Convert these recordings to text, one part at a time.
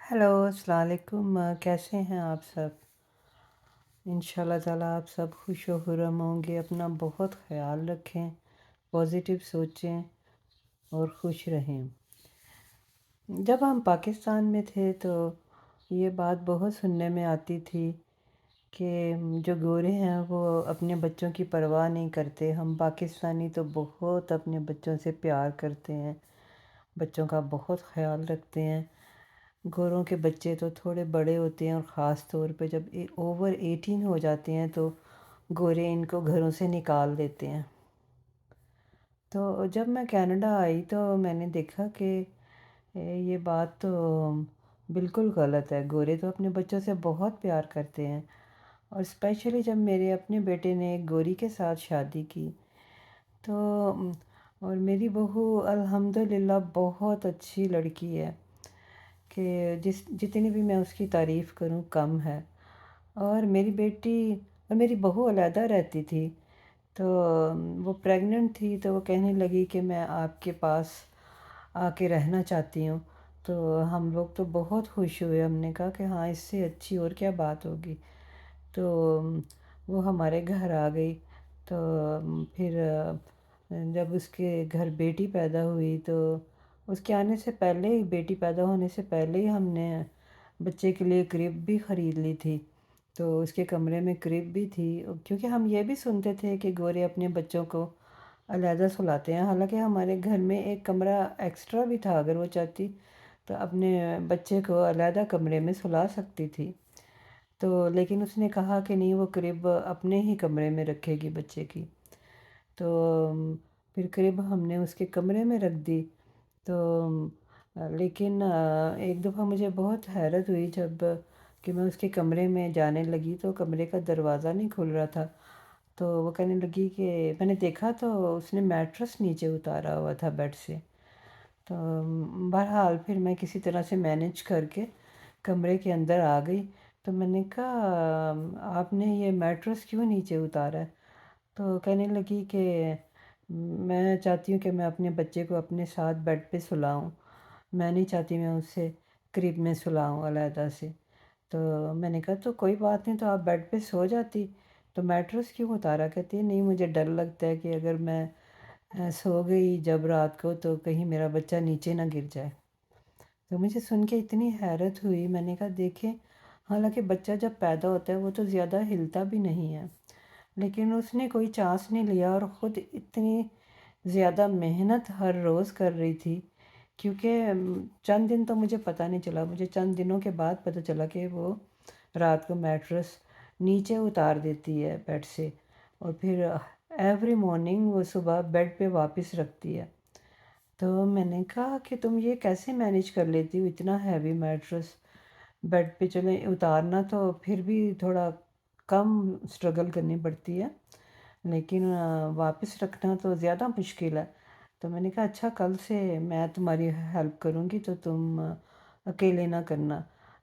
Hello, अस्सलाम वालेकुम। कैसे हैं आप सब? इंशाल्लाह ताला आप सब खुश व खुर्रम होंगे। अपना बहुत ख़्याल रखें, पॉज़िटिव सोचें और खुश रहें। जब हम पाकिस्तान में थे तो ये बात बहुत सुनने में आती थी कि जो गोरे हैं वो अपने बच्चों की परवाह नहीं करते। हम पाकिस्तानी तो बहुत अपने बच्चों से प्यार करते हैं, बच्चों का बहुत ख़्याल रखते हैं। गोरों के बच्चे तो थोड़े बड़े होते हैं और ख़ास तौर पे जब ओवर 18 हो जाते हैं तो गोरे इनको घरों से निकाल देते हैं। तो जब मैं कनाडा आई तो मैंने देखा कि ये बात तो बिल्कुल गलत है। गोरे तो अपने बच्चों से बहुत प्यार करते हैं और स्पेशली जब मेरे अपने बेटे ने एक गोरी के साथ शादी की तो और मेरी बहू अल्हम्दुलिल्लाह बहुत अच्छी लड़की है कि जितनी भी मैं उसकी तारीफ़ करूँ कम है। और मेरी बेटी और मेरी बहू अलहदा रहती थी, तो वो प्रेग्नेंट थी तो वो कहने लगी कि मैं आपके पास आके रहना चाहती हूँ। तो हम लोग तो बहुत खुश हुए, हमने कहा कि हाँ इससे अच्छी और क्या बात होगी। तो वो हमारे घर आ गई। तो फिर जब उसके घर बेटी पैदा हुई तो उसके आने से पहले ही, बेटी पैदा होने से पहले ही हमने बच्चे के लिए क्रिब भी ख़रीद ली थी। तो उसके कमरे में क्रिब भी थी, क्योंकि हम ये भी सुनते थे कि गोरे अपने बच्चों को अलहदा सुलाते हैं। हालांकि हमारे घर में एक कमरा एक्स्ट्रा भी था, अगर वो चाहती तो अपने बच्चे को अलहदा कमरे में सुला सकती थी। तो लेकिन उसने कहा कि नहीं, वो क्रिब अपने ही कमरे में रखेगी बच्चे की। तो फिर क्रिब हमने उसके कमरे में रख दी। तो लेकिन एक दफ़ा मुझे बहुत हैरत हुई जब कि मैं उसके कमरे में जाने लगी तो कमरे का दरवाज़ा नहीं खुल रहा था। तो वो कहने लगी कि मैंने देखा तो उसने मैट्रेस नीचे उतारा हुआ था बेड से। तो बहरहाल फिर मैं किसी तरह से मैनेज करके कमरे के अंदर आ गई। तो मैंने कहा, आपने ये मैट्रेस क्यों नीचे उतारा है?" तो कहने लगी कि मैं चाहती हूँ कि मैं अपने बच्चे को अपने साथ बेड पे सुलाऊँ। मैं नहीं चाहती मैं उससे क्रिब में सुलाऊँ अलहदा से। तो मैंने कहा तो कोई बात नहीं, तो आप बेड पे सो जाती, तो मैट्रेस क्यों उतारा? कहती है नहीं, मुझे डर लगता है कि अगर मैं सो गई जब रात को तो कहीं मेरा बच्चा नीचे ना गिर जाए। तो मुझे सुन के इतनी हैरत हुई, मैंने कहा देखें, हालांकि बच्चा जब पैदा होता है वो तो ज़्यादा हिलता भी नहीं है, लेकिन उसने कोई चांस नहीं लिया और ख़ुद इतनी ज़्यादा मेहनत हर रोज़ कर रही थी। क्योंकि चंद दिन तो मुझे पता नहीं चला, मुझे चंद दिनों के बाद पता चला कि वो रात को मैट्रेस नीचे उतार देती है बेड से और फिर एवरी मॉर्निंग वो सुबह बेड पे वापस रखती है। तो मैंने कहा कि तुम ये कैसे मैनेज कर लेती हो इतना हैवी मैट्रेस बेड पे? चले उतारना तो फिर भी थोड़ा कम स्ट्रगल करनी पड़ती है, लेकिन वापस रखना तो ज़्यादा मुश्किल है। तो मैंने कहा अच्छा, कल से मैं तुम्हारी हेल्प करूँगी तो तुम अकेले ना करना।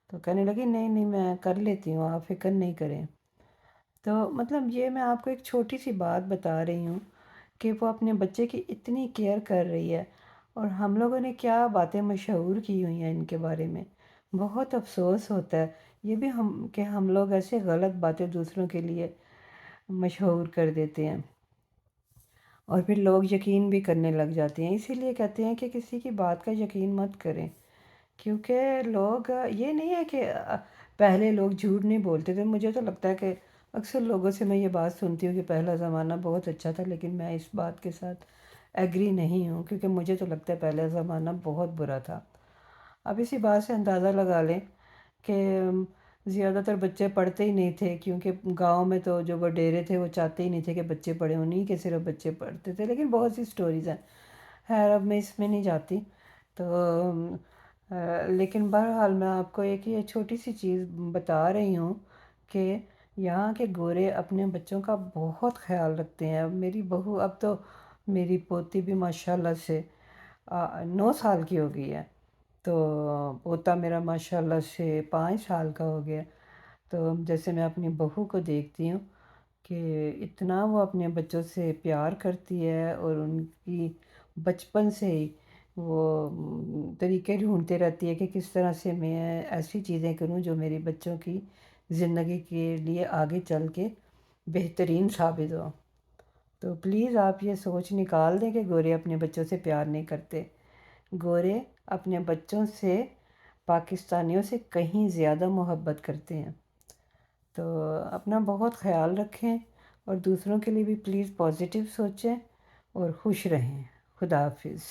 तो कहने लगी नहीं नहीं, मैं कर लेती हूँ, आप फ़िक्र नहीं करें। तो मतलब ये मैं आपको एक छोटी सी बात बता रही हूँ कि वो अपने बच्चे की इतनी केयर कर रही है और हम लोगों ने क्या बातें मशहूर की हुई हैं इनके बारे में। बहुत अफ़सोस होता है ये भी हम कि हम लोग ऐसे गलत बातें दूसरों के लिए मशहूर कर देते हैं और फिर लोग यकीन भी करने लग जाते हैं। इसीलिए कहते हैं कि किसी की बात का यकीन मत करें, क्योंकि लोग ये नहीं है कि पहले लोग झूठ नहीं बोलते थे। मुझे तो लगता है कि अक्सर लोगों से मैं ये बात सुनती हूँ कि पहला ज़माना बहुत अच्छा था, लेकिन मैं इस बात के साथ एग्री नहीं हूँ, क्योंकि मुझे तो लगता है पहला ज़माना बहुत बुरा था। अब इसी बात से अंदाज़ा लगा लें कि ज़्यादातर बच्चे पढ़ते ही नहीं थे, क्योंकि गांव में तो जो वडेरे थे वो चाहते ही नहीं थे कि बच्चे पढ़ें, उन्हीं के सिर्फ बच्चे पढ़ते थे। लेकिन बहुत सी स्टोरीज़ हैं, खैर अब मैं इसमें नहीं जाती। तो लेकिन बहरहाल मैं आपको एक ये छोटी सी चीज़ बता रही हूँ कि यहाँ के गोरे अपने बच्चों का बहुत ख्याल रखते हैं। अब मेरी बहू, अब तो मेरी पोती भी माशाल्लाह से 9 साल की हो गई है, तो पोता मेरा माशाल्लाह से 5 साल का हो गया। तो जैसे मैं अपनी बहू को देखती हूँ कि इतना वो अपने बच्चों से प्यार करती है और उनकी बचपन से ही وہ طریقے ڈھونڈتے رہتی ہے کہ کس طرح سے میں ایسی چیزیں کروں جو میری بچوں کی زندگی کے لیے آگے چل کے بہترین ثابت ہو۔ تو پلیز آپ یہ سوچ نکال دیں کہ گورے اپنے بچوں سے پیار نہیں کرتے۔ گورے اپنے بچوں سے پاکستانیوں سے کہیں زیادہ محبت کرتے ہیں۔ تو اپنا بہت خیال رکھیں اور دوسروں کے لیے بھی پلیز پازیٹیو سوچیں اور خوش رہیں۔ خدا حافظ۔